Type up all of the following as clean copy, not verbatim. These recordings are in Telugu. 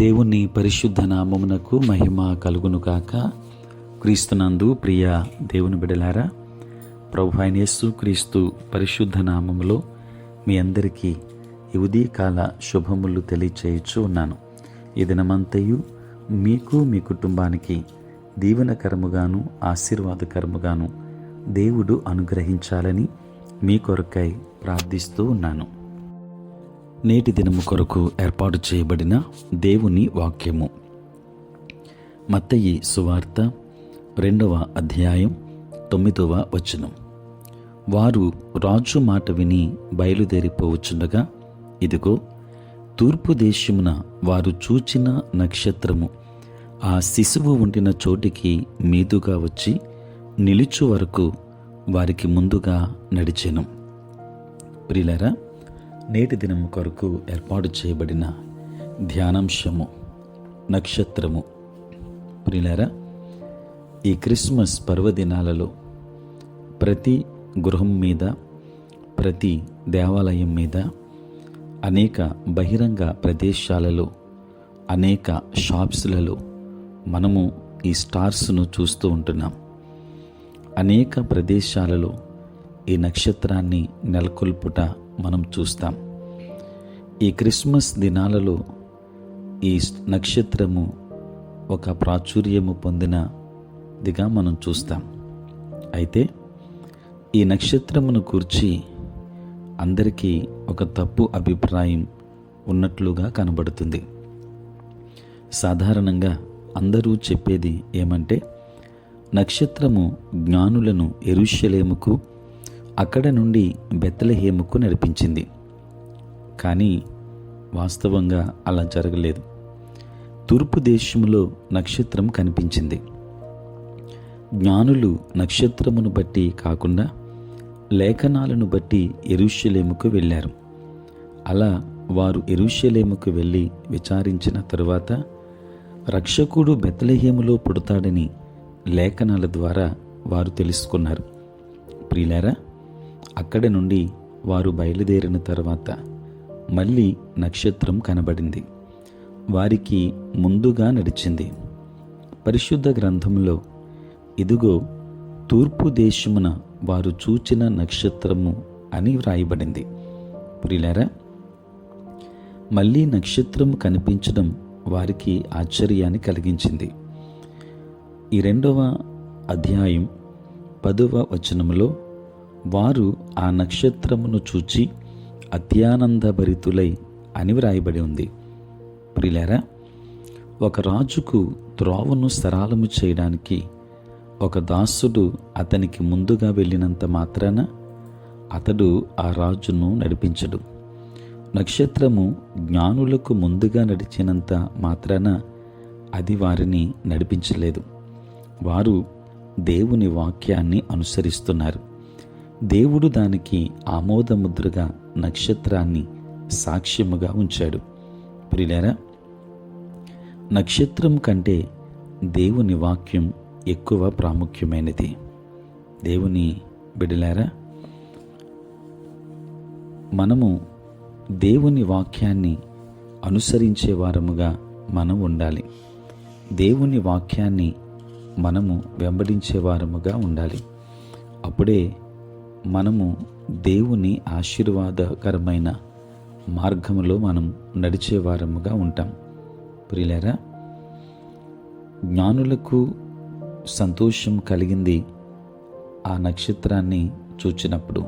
దేవుని పరిశుద్ధ నామమునకు మహిమ కలుగును గాక. క్రీస్తునందు ప్రియ దేవుని బిడలారా, ప్రభు అయిన యేసు క్రీస్తు పరిశుద్ధ నామములో మీ అందరికీ ఈ ఉదయకాల శుభములు తెలియచేయచ్చు ఉన్నాను. ఈ దినమంతయు మీకు మీ కుటుంబానికి దీవెనకరముగాను ఆశీర్వాదకరముగాను దేవుడు అనుగ్రహించాలని మీ కొరకై ప్రార్థిస్తూ ఉన్నాను. నేటి దినము కొరకు ఏర్పాటు చేయబడిన దేవుని వాక్యము మత్తయి సువార్త 2వ అధ్యాయం 9వ వచనం. వారు రాజు మాట విని బయలుదేరిపోవచ్చుండగా, ఇదిగో తూర్పు దేశమున వారు చూచిన నక్షత్రము ఆ శిశువు ఉండిన చోటికి మీదుగా వచ్చి నిలుచు వరకు వారికి ముందుగా నడిచెను. ప్రియులారా, నేటి దినము కొరకు ఏర్పాటు చేయబడిన ధ్యానాంశము నక్షత్రము. ప్రియులారా, ఈ క్రిస్మస్ పర్వదినాలలో ప్రతి గృహం మీద, ప్రతి దేవాలయం మీద, అనేక బహిరంగ ప్రదేశాలలో, అనేక షాప్స్లలో మనము ఈ స్టార్స్ను చూస్తూ ఉంటున్నాం. అనేక ప్రదేశాలలో ఈ నక్షత్రాన్ని నెలకొల్పుట మనం చూస్తాం. ఈ క్రిస్మస్ దినాలలో ఈ నక్షత్రము ఒక ప్రాచుర్యము పొందినదిగా మనం చూస్తాం. అయితే ఈ నక్షత్రమును గూర్చి అందరికీ ఒక తప్పు అభిప్రాయం ఉన్నట్లుగా కనబడుతుంది. సాధారణంగా అందరూ చెప్పేది ఏమంటే, నక్షత్రము జ్ఞానులను యెరూషలేముకు, అక్కడ నుండి బెత్లెహేముకు నడిపించింది. కానీ వాస్తవంగా అలా జరగలేదు. తూర్పు దేశంలో నక్షత్రం కనిపించింది. జ్ఞానులు నక్షత్రమును బట్టి కాకుండా లేఖనాలను బట్టి యెరూషలేముకు వెళ్ళారు. అలా వారు యెరూషలేముకు వెళ్ళి విచారించిన తరువాత రక్షకుడు బెత్లెహేములో పుడతాడని లేఖనాల ద్వారా వారు తెలుసుకున్నారు. ప్రియులారా, అక్కడి నుండి వారు బయలుదేరిన తర్వాత మళ్ళీ నక్షత్రం కనబడింది. వారికి ముందుగా నడిచింది. పరిశుద్ధ గ్రంథంలో ఇదిగో తూర్పు దేశమున వారు చూచిన నక్షత్రము అని వ్రాయబడింది. ప్రియులారా, మళ్ళీ నక్షత్రం కనిపించడం వారికి ఆశ్చర్యాన్ని కలిగించింది. ఈ 2వ అధ్యాయం 10వ వచనములో వారు ఆ నక్షత్రమును చూచి అత్యానందభరితులై అని వ్రాయబడి ఉంది. ప్రియులారా, ఒక రాజుకు త్రోవను సరళము చేయడానికి ఒక దాసుడు అతనికి ముందుగా వెళ్ళినంత మాత్రాన అతడు ఆ రాజును నడిపించడు. నక్షత్రము జ్ఞానులకు ముందుగా నడిచినంత మాత్రాన అది వారిని నడిపించలేదు. వారు దేవుని వాక్యాన్ని అనుసరిస్తున్నారు. దేవుడు దానికి ఆమోదముద్రగా నక్షత్రాన్ని సాక్ష్యముగా ఉంచాడు. ప్రియులారా, నక్షత్రం కంటే దేవుని వాక్యం ఎక్కువ ప్రాముఖ్యమైనది. దేవుని బిడ్డలారా, మనము దేవుని వాక్యాన్ని అనుసరించే వారముగా మనం ఉండాలి. దేవుని వాక్యాన్ని మనము వెంబడించే వారముగా ఉండాలి. అప్పుడే మనము దేవుని ఆశీర్వాదకరమైన మార్గములో మనం నడిచేవారముగా ఉంటాం. ప్రియులారా, జ్ఞానులకు సంతోషం కలిగింది ఆ నక్షత్రాన్ని చూచినప్పుడు.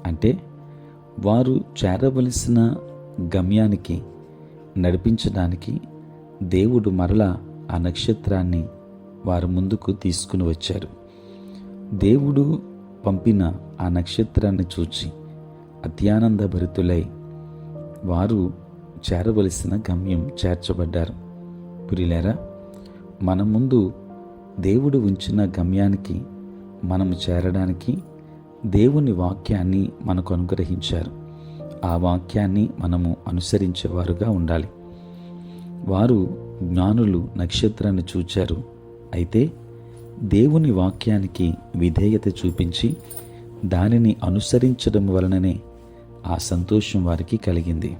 అంటే వారు చేరవలసిన గమ్యానికి నడిపించడానికి దేవుడు మరలా ఆ నక్షత్రాన్ని వారి ముందుకు తీసుకుని వచ్చారు. దేవుడు పంపిన ఆ నక్షత్రాన్ని చూచి అత్యానందభరితులై వారు చేరవలసిన గమ్యం చేర్చబడ్డారు. ప్రియులారా, మన ముందు దేవుడు ఉంచిన గమ్యానికి మనము చేరడానికి దేవుని వాక్యాన్ని మనకు అనుగ్రహించారు. ఆ వాక్యాన్ని మనము అనుసరించేవారుగా ఉండాలి. వారు జ్ఞానులు నక్షత్రాన్ని చూచారు. అయితే దేవుని వాక్యానికి విధేయత చూపించి దానిని అనుసరించడం వలననే ఆ సంతోషం వారికి కలిగింది.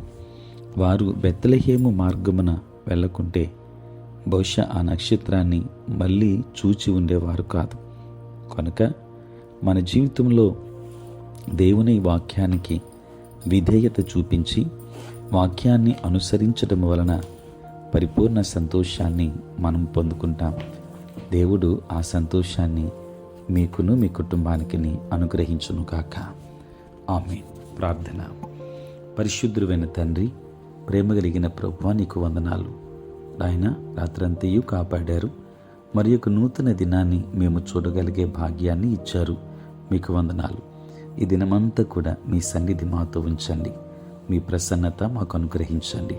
వారు బెత్లెహేము మార్గమున వెళ్ళకుంటే బహుశా ఆ నక్షత్రాన్ని మళ్ళీ చూచి ఉండేవారు కాదు. కనుక మన జీవితంలో దేవుని వాక్యానికి విధేయత చూపించి వాక్యాన్ని అనుసరించడం వలన పరిపూర్ణ సంతోషాన్ని మనం పొందుకుంటాం. దేవుడు ఆ సంతోషాన్ని మీకును మీ కుటుంబానికి అనుగ్రహించును కాక. ఆమేన్. ప్రార్థన. పరిశుద్ధుడైన తండ్రి, ప్రేమ కలిగిన ప్రభువా, నీకు వందనాలు. నాయన, రాత్రంతయు కాపాడారు. మరి యొక్క నూతన దినాన్ని మేము చూడగలిగే భాగ్యాన్ని ఇచ్చారు. మీకు వందనాలు. ఈ దినమంతా కూడా మీ సన్నిధి మాతో ఉంచండి. మీ ప్రసన్నత మాకు అనుగ్రహించండి.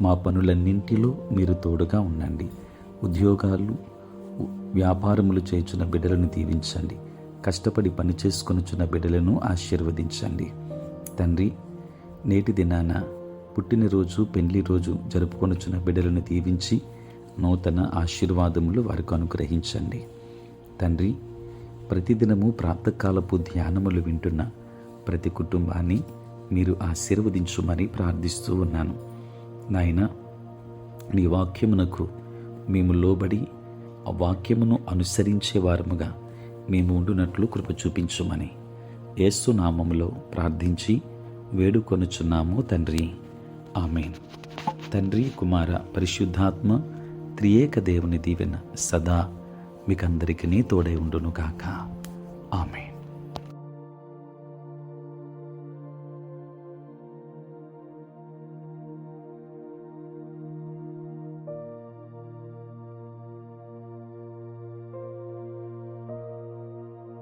మా పనులన్నింటిలో మీరు తోడుగా ఉండండి. ఉద్యోగాలు, వ్యాపారములు చేయుచున్న బిడ్డలను దీవించండి. కష్టపడి పని చేసుకొనుచున్న బిడ్డలను ఆశీర్వదించండి. తండ్రి, నేటి దినాన పుట్టినరోజు, పెళ్లి రోజు జరుపుకొనుచున్న బిడ్డలను దీవించి నూతన ఆశీర్వాదములు వారికి అనుగ్రహించండి. తండ్రి, ప్రతిదినము ప్రాతకాలపు ధ్యానములు వింటున్న ప్రతి కుటుంబాన్ని మీరు ఆశీర్వదించుమని ప్రార్థిస్తూ ఉన్నాను. నాయన, నీ వాక్యమునకు మేము లోబడి ఆ వాక్యమును అనుసరించే వారముగా మేము ఉండునట్లు కృప చూపించుమని యేసు నామములో ప్రార్థించి వేడుకొనుచున్నాము తండ్రి. ఆమేన్. తండ్రి, కుమార, పరిశుద్ధాత్మ త్రియేక దేవుని దీవెన సదా మీకందరికీ తోడై ఉండును గాక. ఆమేన్.